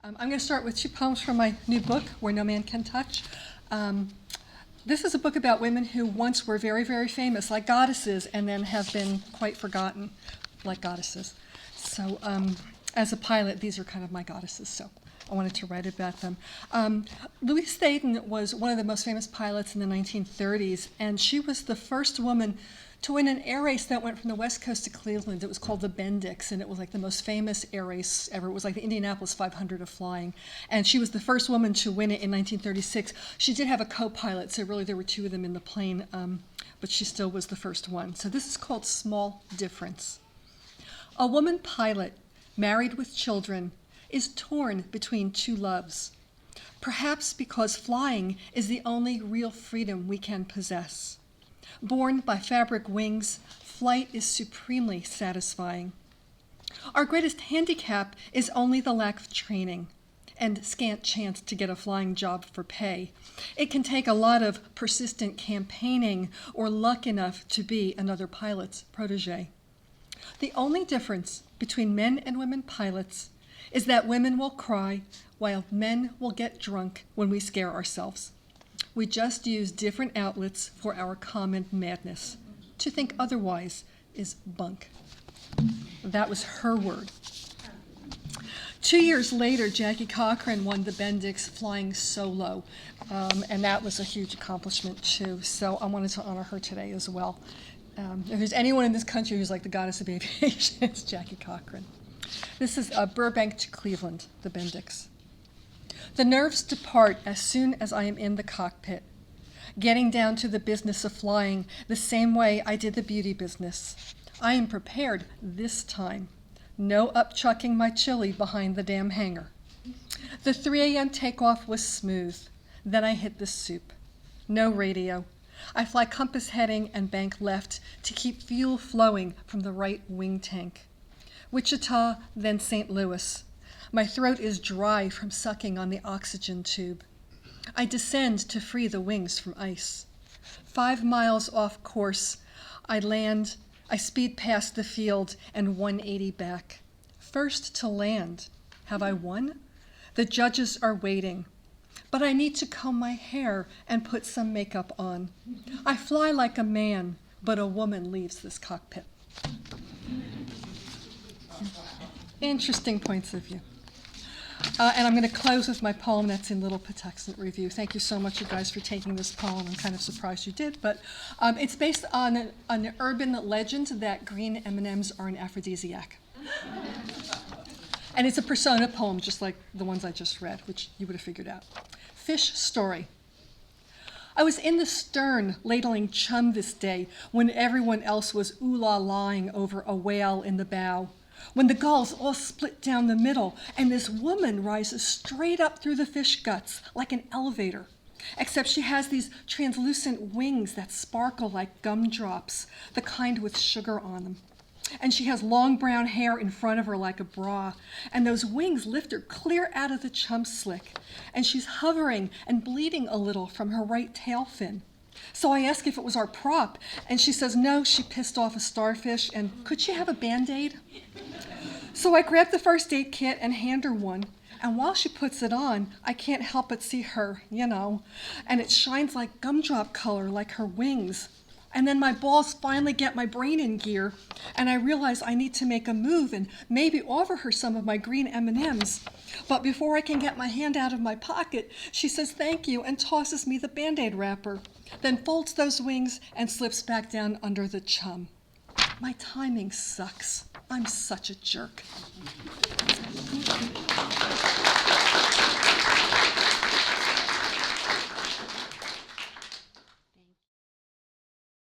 I'm going to start with 2 poems from my new book, Where No Man Can Touch. This is a book about women who once were very, very famous, like goddesses, and then have been quite forgotten, like goddesses. So as a pilot, these are kind of my goddesses, so I wanted to write about them. Louise Thaden was one of the most famous pilots in the 1930s, and she was the first woman to win an air race that went from the West Coast to Cleveland. It was called the Bendix, and it was like the most famous air race ever. It was like the Indianapolis 500 of flying. And she was the first woman to win it in 1936. She did have a co-pilot, so really there were 2 of them in the plane, but she still was the first one. So this is called Small Difference. A woman pilot, married with children, is torn between 2 loves. Perhaps because flying is the only real freedom we can possess. Borne by fabric wings, flight is supremely satisfying. Our greatest handicap is only the lack of training and scant chance to get a flying job for pay. It can take a lot of persistent campaigning or luck enough to be another pilot's protege. The only difference between men and women pilots is that women will cry while men will get drunk when we scare ourselves. We just use different outlets for our common madness. To think otherwise is bunk. That was her word. 2 years later, Jackie Cochran won the Bendix flying solo, and that was a huge accomplishment too. So I wanted to honor her today as well. If there's anyone in this country who's like the goddess of aviation, it's Jackie Cochran. This is Burbank to Cleveland, the Bendix. The nerves depart as soon as I am in the cockpit, getting down to the business of flying the same way I did the beauty business. I am prepared this time. No upchucking my chili behind the damn hangar. The 3 a.m. takeoff was smooth. Then I hit the soup. No radio. I fly compass heading and bank left to keep fuel flowing from the right wing tank. Wichita, then St. Louis. My throat is dry from sucking on the oxygen tube. I descend to free the wings from ice. 5 miles off course, I land. I speed past the field and 180 back. First to land. Have I won? The judges are waiting. But I need to comb my hair and put some makeup on. I fly like a man, but a woman leaves this cockpit. Interesting points of view. And I'm going to close with my poem that's in Little Patuxent Review. Thank you so much, you guys, for taking this poem. I'm kind of surprised you did. But it's based on an urban legend that green M&Ms are an aphrodisiac. And it's a persona poem, just like the ones I just read, which you would have figured out. Fish story. I was in the stern ladling chum this day when everyone else was ooh-la-laing over a whale in the bow. When the gulls all split down the middle, and this woman rises straight up through the fish guts like an elevator, except she has these translucent wings that sparkle like gumdrops, the kind with sugar on them. And she has long brown hair in front of her like a bra, and those wings lift her clear out of the chum slick, and she's hovering and bleeding a little from her right tail fin. So I ask if it was our prop, and she says no, she pissed off a starfish, and could she have a Band-Aid? So I grab the first aid kit and hand her one, and while she puts it on, I can't help but see her, and it shines like gumdrop color like her wings. And then my balls finally get my brain in gear, and I realize I need to make a move and maybe offer her some of my green M&Ms. But before I can get my hand out of my pocket, she says thank you and tosses me the Band-Aid wrapper, then folds those wings and slips back down under the chum. My timing sucks. I'm such a jerk.